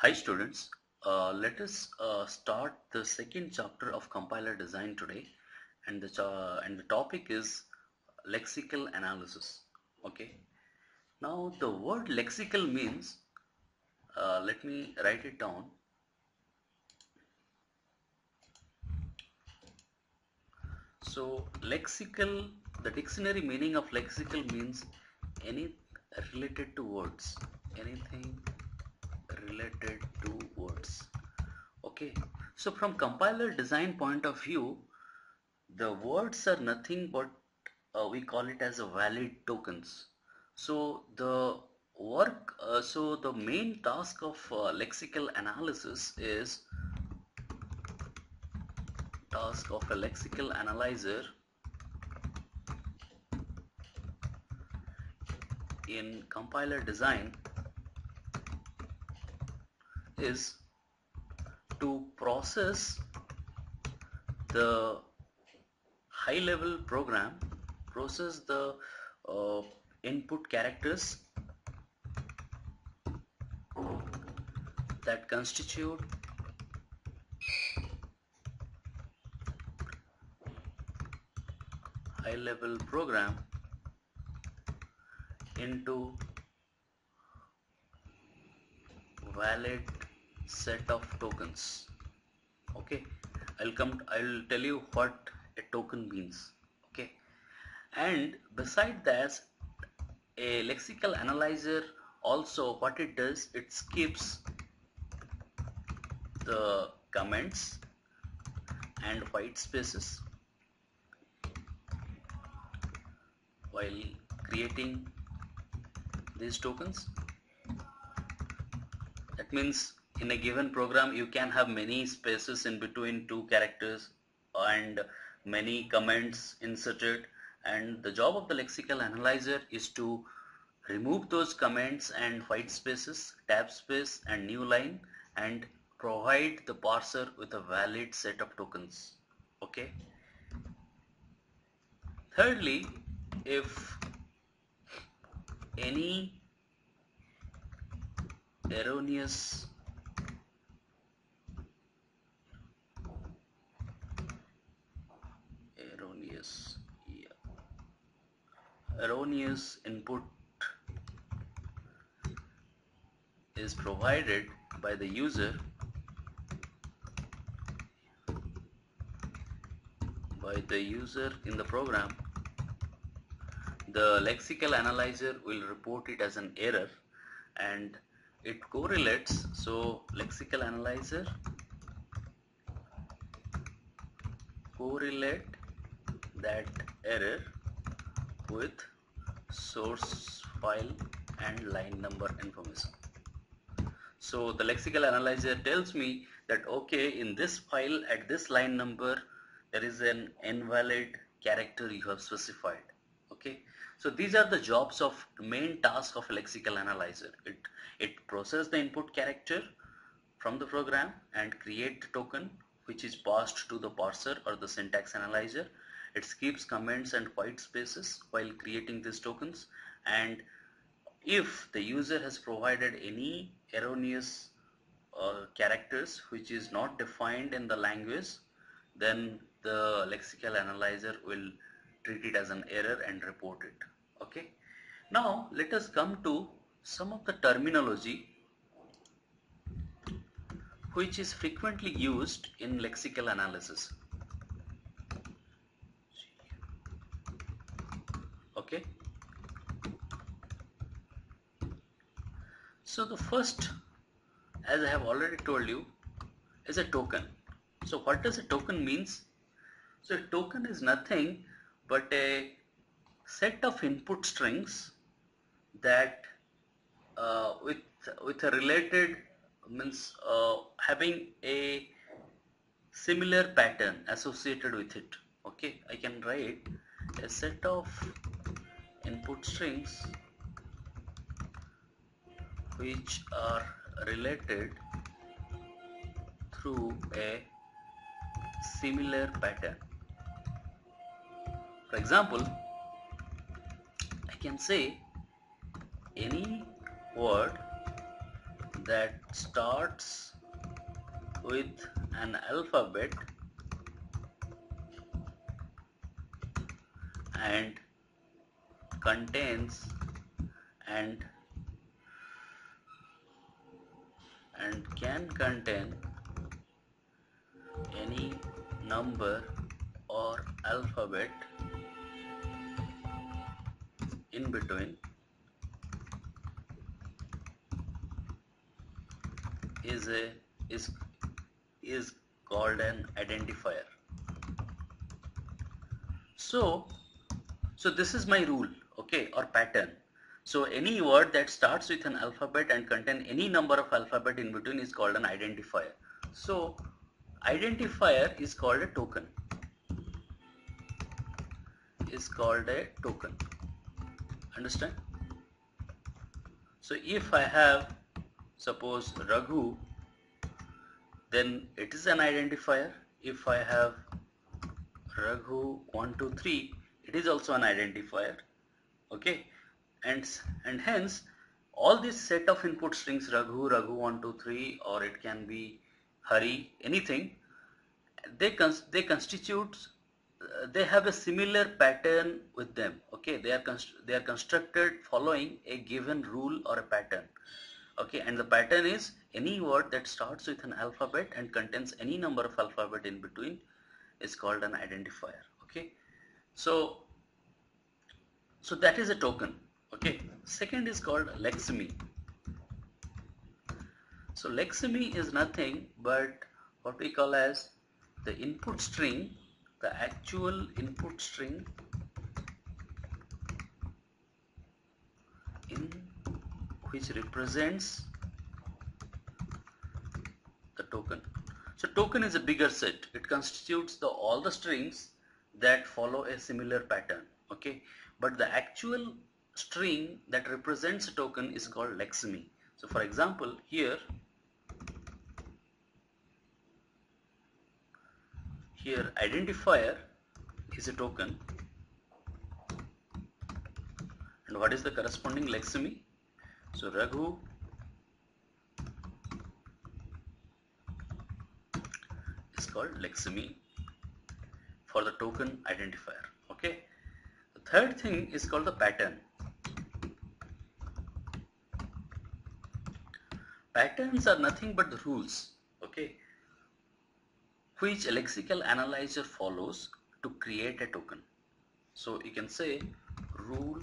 Hi students, let us start the second chapter of compiler design today, and the topic is lexical analysis. Okay. Now the word lexical means, let me write it down. So lexical, the dictionary meaning of lexical means any related to words, anything related to words. Okay. So from compiler design point of view, the words are nothing but we call it as a valid tokens. So the main task of lexical analysis is task of a lexical analyzer in compiler design is to process the high level program, process the uh, input characters that constitute high level program into valid set of tokens. Okay, I'll tell you what a token means. Okay, and beside that, a lexical analyzer also what it does, it skips the comments and white spaces while creating these tokens. That means in a given program you can have many spaces in between two characters and many comments inserted, and the job of the lexical analyzer is to remove those comments and white spaces, tab space and new line, and provide the parser with a valid set of tokens. Okay. Thirdly, if any erroneous erroneous yeah, erroneous input is provided by the user in the program, the lexical analyzer will report it as an error and it correlates. So lexical analyzer correlate that error with source file and line number information. So the lexical analyzer tells me that okay, in this file at this line number there is an invalid character you have specified. Okay, so these are the jobs of main task of a lexical analyzer. It processes the input character from the program and create the token which is passed to the parser or the syntax analyzer. It skips comments and white spaces while creating these tokens, and if the user has provided any erroneous characters which is not defined in the language, then the lexical analyzer will treat it as an error and report it. Okay. Now let us come to some of the terminology which is frequently used in lexical analysis. Okay. So the first, as I have already told you, is a token. So what does a token means? So a token is nothing but a set of input strings that with a related means having a similar pattern associated with it. Okay, I can write a set of input strings which are related through a similar pattern. For example, I can say any word that starts with an alphabet and contains and can contain any number or alphabet in between is a is is called an identifier. So this is my rule, okay, or pattern. So any word that starts with an alphabet and contain any number of alphabet in between is called an identifier. So identifier is called a token. Understand? So if I have, suppose, Raghu, then it is an identifier. If I have Raghu 1 2 3, it is also an identifier. Okay, and hence all this set of input strings, Raghu 1 2 3, or it can be Hari, anything, they constitute, they have a similar pattern with them. Okay, they are constructed following a given rule or a pattern. Okay, and the pattern is any word that starts with an alphabet and contains any number of alphabet in between is called an identifier. Okay, so that is a token. Okay, second is called lexeme. So lexeme is nothing but what we call as the input string, the actual input string in which represents the token. So token is a bigger set. It constitutes all the strings that follow a similar pattern. Okay, but the actual string that represents a token is called lexeme. So for example, here identifier is a token, and what is the corresponding lexeme? So Raghu is called lexeme for the token identifier. Okay, the third thing is called the pattern. Patterns are nothing but the rules, okay, which a lexical analyzer follows to create a token. So you can say rule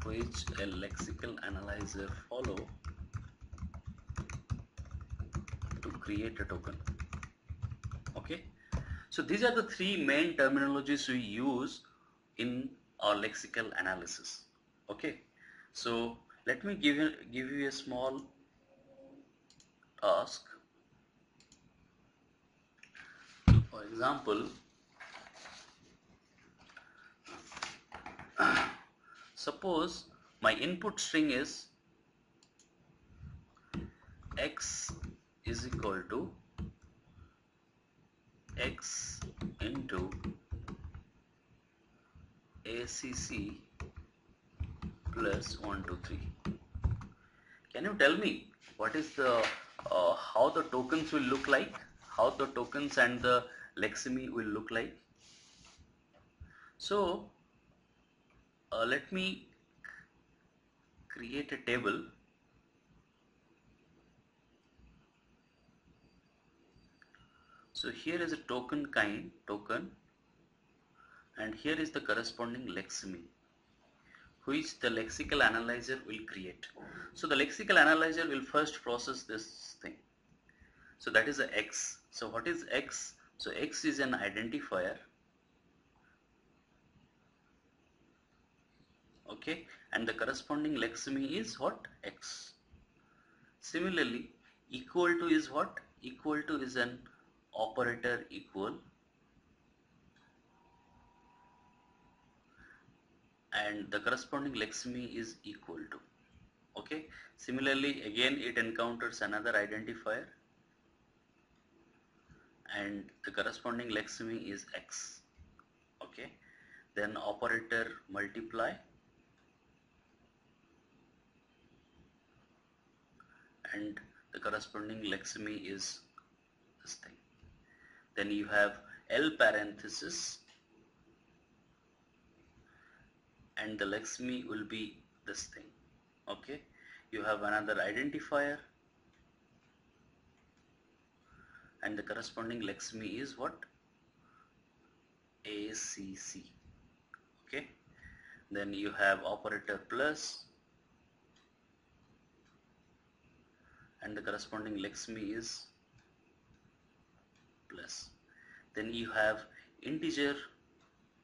which a lexical analyzer follow to create a token. Okay, so these are the three main terminologies we use in our lexical analysis. Okay, so let me give you a small task. For example, suppose my input string is x is equal to x into ACC plus 1 2 3. Can you tell me what is the how the tokens will look like? How the tokens and the lexeme will look like? So let me create a table. So here is a token kind, token, and here is the corresponding lexeme which the lexical analyzer will create. So the lexical analyzer will first process this thing. So that is a x. So what is x? So x is an identifier. Okay, and the corresponding lexeme is what? X. Similarly, equal to is what? Equal to is an operator equal, and the corresponding lexeme is equal to. Okay, similarly again it encounters another identifier, and the corresponding lexeme is x. Okay, then operator multiply, and the corresponding Lexme is this thing. Then you have L parenthesis and the Lexme will be this thing. Okay, you have another identifier and the corresponding Lexme is what? ACC. Okay, then you have operator plus and the corresponding Lexme is plus. Then you have integer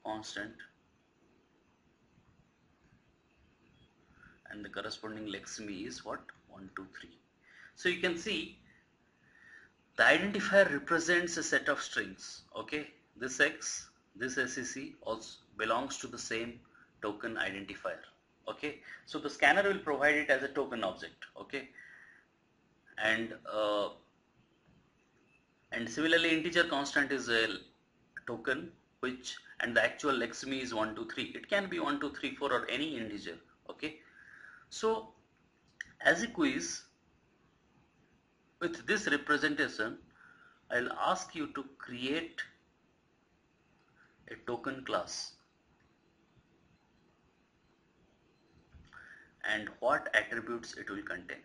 constant and the corresponding Lexme is what? 1, 2, 3. So you can see the identifier represents a set of strings. Okay, this X, this SEC also belongs to the same token identifier. Okay, so the scanner will provide it as a token object. Okay, and similarly integer constant is a token which, and the actual Lexme is 1, 2, 3. It can be 1, 2, 3, 4 or any integer. Okay, so as a quiz with this representation, I'll ask you to create a token class and what attributes it will contain.